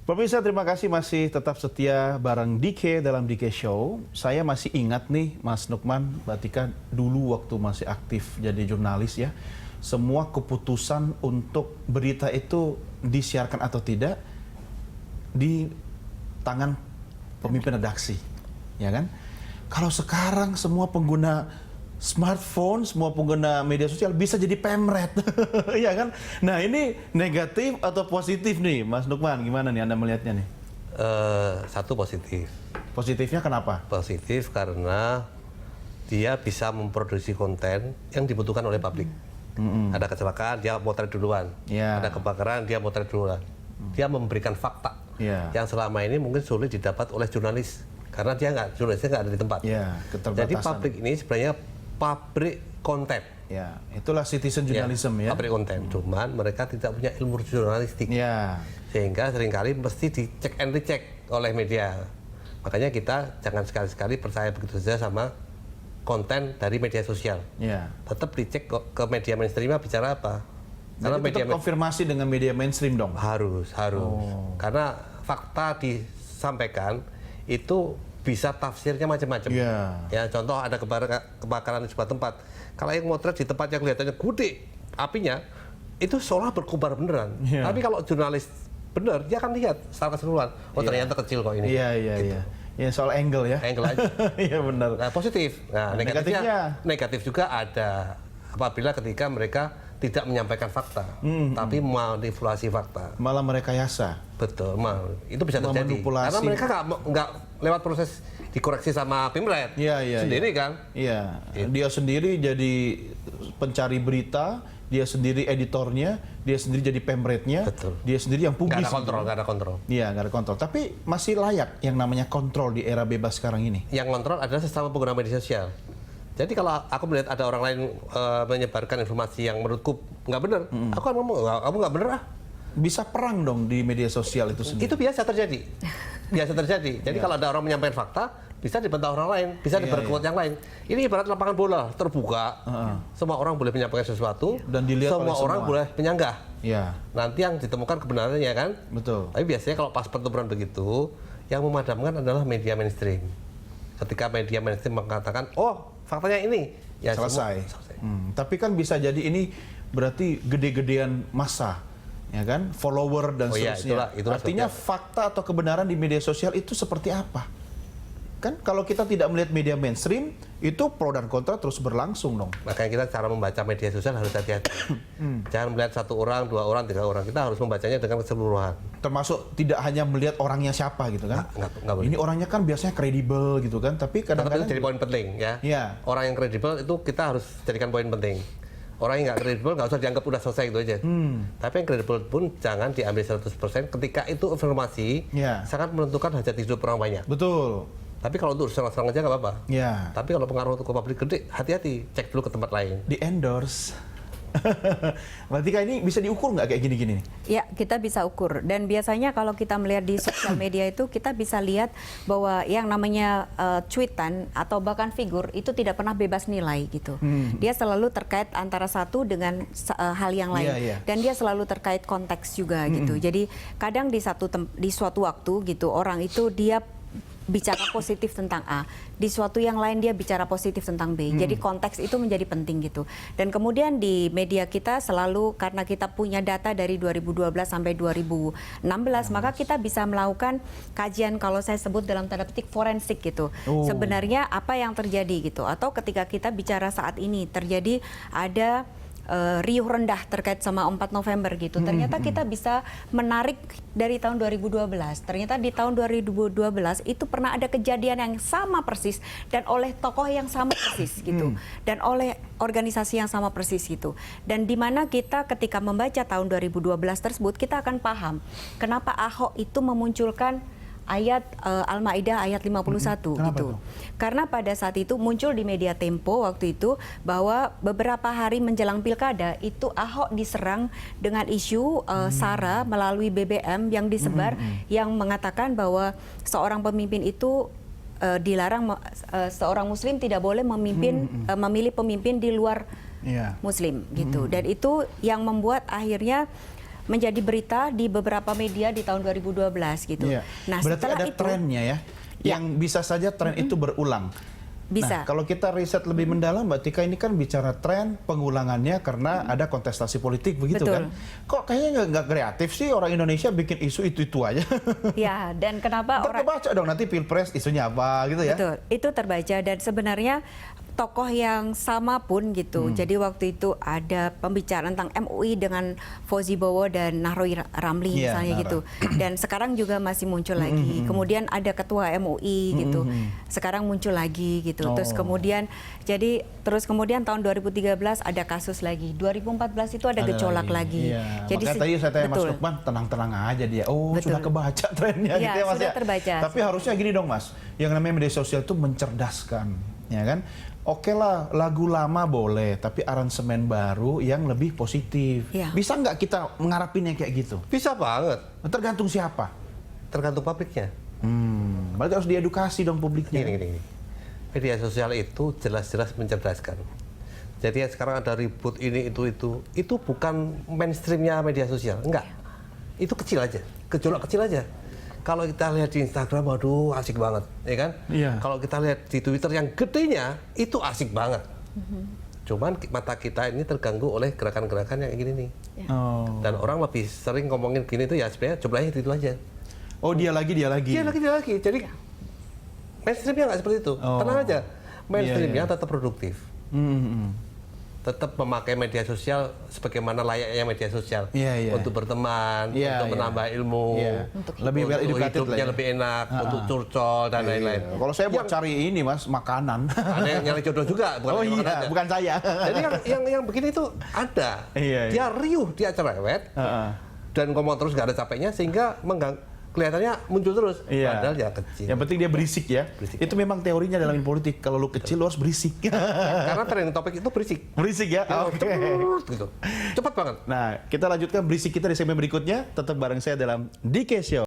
Pemirsa, terima kasih masih tetap setia bareng DK dalam DK Show. Saya masih ingat nih, Mas Nukman, Mbak Tika, dulu waktu masih aktif jadi jurnalis ya, semua keputusan untuk berita itu disiarkan atau tidak di tangan pemimpin redaksi, ya kan? Kalau sekarang semua pengguna smartphone, semua pengguna media sosial bisa jadi pemret, ya kan? Nah, ini negatif atau positif nih, Mas Nukman? Gimana nih Anda melihatnya nih? Satu positif. Positifnya kenapa? Positif karena dia bisa memproduksi konten yang dibutuhkan oleh publik. Ada kecelakaan, dia motret duluan. Ya. Ada kebakaran, dia motret duluan. Dia memberikan fakta yang selama ini mungkin sulit didapat oleh jurnalis karena jurnalisnya nggak ada di tempat. Ya, keterbatasan. Jadi publik ini sebenarnya pabrik konten. Ya, itulah citizen journalism ya. Pabrik konten. Cuman mereka tidak punya ilmu jurnalistik. Ya. Sehingga seringkali mesti dicek and recheck oleh media. Makanya kita jangan sekali-sekali percaya begitu saja sama konten dari media sosial. Ya. Tetap dicek ke media mainstream bicara apa. Karena media konfirmasi dengan media mainstream dong. Harus. Karena fakta disampaikan itu bisa tafsirnya macam-macam. Ya, contoh ada kebakaran di sebuah tempat. Kalau yang motret di tempat yang kelihatannya gede apinya, itu seolah berkobar beneran. Tapi kalau jurnalis bener, dia akan lihat secara keseluruhan. Oh, ternyata kecil kok ini. Iya. Ya, soal angle ya. Angle aja. Iya benar. Nah, positif. Nah, negatif juga ada apabila ketika mereka tidak menyampaikan fakta, tapi manipulasi fakta. Malah merekayasa. Betul, itu bisa terjadi. Karena mereka nggak lewat proses dikoreksi sama Pimret. Sendiri kan? Iya. Dia sendiri jadi pencari berita, dia sendiri editornya, dia sendiri jadi pemretnya, dia sendiri yang publis. Nggak ada kontrol. Iya, nggak ada kontrol. Tapi masih layak yang namanya kontrol di era bebas sekarang ini. Yang kontrol adalah sesama pengguna media sosial. Jadi kalau aku melihat ada orang lain menyebarkan informasi yang menurutku nggak benar, aku kan ngomong, kamu nggak benar ah. Bisa perang dong di media sosial itu sendiri. Itu biasa terjadi. Jadi kalau ada orang menyampaikan fakta, bisa dibantah orang lain, bisa diperkuat yang lain. Ini ibarat lapangan bola terbuka, semua orang boleh menyampaikan sesuatu, dan dilihat semua orang boleh menyanggah. Nanti yang ditemukan kebenarannya kan. Betul. Tapi biasanya kalau pas pertempuran begitu, yang memadamkan adalah media mainstream. Ketika media mainstream mengatakan, oh faktanya ini, ya selesai. Tapi kan bisa jadi ini berarti gede-gedean massa, ya kan, follower dan seterusnya. Itulah artinya fakta atau kebenaran di media sosial itu seperti apa? Kan kalau kita tidak melihat media mainstream, itu pro dan kontra terus berlangsung dong. Makanya kita cara membaca media sosial harus hati-hati. Jangan melihat satu orang, dua orang, tiga orang. Kita harus membacanya dengan keseluruhan. Termasuk tidak hanya melihat orangnya siapa gitu kan. Nggak boleh. Ini orangnya kan biasanya kredibel gitu kan, tapi kadang-kadang jadi poin penting ya. Orang yang kredibel itu kita harus jadikan poin penting. Orang yang nggak kredibel nggak usah dianggap udah selesai gitu aja. Tapi yang kredibel pun jangan diambil 100% ketika itu informasi sangat menentukan hajat hidup orang banyak. Betul. Tapi kalau untuk serang-serang aja nggak apa-apa. Tapi kalau pengaruh untuk publik gede, hati-hati, cek dulu ke tempat lain. Di endorse. Mbak Tika, ini bisa diukur nggak kayak gini-gini? Ya, kita bisa ukur. Dan biasanya kalau kita melihat di sosial media itu, kita bisa lihat bahwa yang namanya cuitan atau bahkan figur itu tidak pernah bebas nilai gitu. Dia selalu terkait antara satu dengan hal yang lain. Dan dia selalu terkait konteks juga gitu. Jadi kadang di suatu waktu gitu, orang itu dia bicara positif tentang A, di suatu yang lain dia bicara positif tentang B. Jadi konteks itu menjadi penting gitu. Dan kemudian di media kita selalu, karena kita punya data dari 2012 sampai 2016, maka kita bisa melakukan kajian, kalau saya sebut dalam tanda petik forensik gitu. Sebenarnya apa yang terjadi gitu. Atau ketika kita bicara saat ini terjadi ada riuh rendah terkait sama 4 November gitu. Ternyata kita bisa menarik dari tahun 2012. Ternyata di tahun 2012 itu pernah ada kejadian yang sama persis dan oleh tokoh yang sama persis gitu. Dan oleh organisasi yang sama persis gitu. Dan di mana kita ketika membaca tahun 2012 tersebut, kita akan paham kenapa Ahok itu memunculkan ayat Al-Maidah ayat 51 gitu. Karena pada saat itu muncul di media Tempo waktu itu bahwa beberapa hari menjelang pilkada itu Ahok diserang dengan isu SARA melalui BBM yang disebar yang mengatakan bahwa seorang pemimpin itu dilarang, seorang muslim tidak boleh memilih pemimpin di luar muslim gitu. Dan itu yang membuat akhirnya menjadi berita di beberapa media di tahun 2012 gitu. Iya. Nah, berarti setelah ada itu trennya ya, yang bisa saja tren itu berulang. bisa. Nah, kalau kita riset lebih mendalam, Mbak Tika, ini kan bicara tren pengulangannya karena ada kontestasi politik, begitu Betul. kan? Kok kayaknya nggak kreatif sih orang Indonesia bikin isu itu aja? Ya, dan kenapa orang Terbaca dong nanti pilpres isunya apa gitu ya? Betul, itu terbaca dan sebenarnya tokoh yang sama pun gitu. Jadi waktu itu ada pembicaraan tentang MUI dengan Fauzi Bowo dan Nahrawi Ramli Iya, misalnya Nara. gitu. Dan sekarang juga masih muncul lagi. Kemudian ada ketua MUI gitu. Sekarang muncul lagi gitu. Terus kemudian tahun 2013 ada kasus lagi. 2014 itu ada gejolak lagi. Iya. Jadi Makanya tadi saya tanya Mas betul. Lukman, tenang-tenang aja dia. Oh, Betul. sudah kebaca trennya Iya, gitu ya Mas sudah ya? terbaca. Tapi harusnya gini dong Mas, yang namanya media sosial itu mencerdaskan, ya kan? Oke lah, lagu lama boleh, tapi aransemen baru yang lebih positif. Iya. Bisa nggak kita ngarapin yang kayak gitu? Bisa banget, Tergantung siapa. tergantung publiknya. Berarti harus diedukasi dong publiknya. Gini. Media sosial itu jelas-jelas mencerdaskan. Jadi sekarang ada ribut ini itu bukan mainstreamnya media sosial, enggak. Itu kecil aja, gejolak kecil aja. Kalau kita lihat di Instagram, waduh asik banget, ya kan? Iya. Kalau kita lihat di Twitter yang gedenya, itu asik banget. Cuman mata kita ini terganggu oleh gerakan-gerakan yang gini nih. Oh. Dan orang lebih sering ngomongin gini tuh ya sebenarnya jumlahnya itu aja. Oh, dia lagi. Dia lagi. Jadi mainstreamnya nggak seperti itu. Oh. Tenang aja. Mainstreamnya Iya. tetap produktif. Hmm. Tetap memakai media sosial sebagaimana layaknya media sosial. Iya. Untuk berteman, Iya, untuk iya. menambah ilmu, Iya. Lebih well untuk educated hidupnya lah ya. lebih enak, untuk curcol dan lain-lain. Iya. Kalau saya buat cari ini Mas, makanan. Ada yang nyari jodoh juga, bukan Oh hanya makan iya, aja. bukan saya. Jadi yang begini itu ada. Iya. Dia riuh, dia cerewet, Heeh. dan ngomong terus nggak ada capeknya sehingga kelihatannya muncul terus. Iya. Padahal ya kecil. Yang penting dia berisik ya. Berisik, Itu memang teorinya dalam politik. Kalau lu kecil lu harus berisik. Karena trending topik itu berisik. Berisik ya. Oke. Gitu. Cepat banget. Nah, kita lanjutkan berisik kita di segmen berikutnya. Tetap bareng saya dalam DK Show.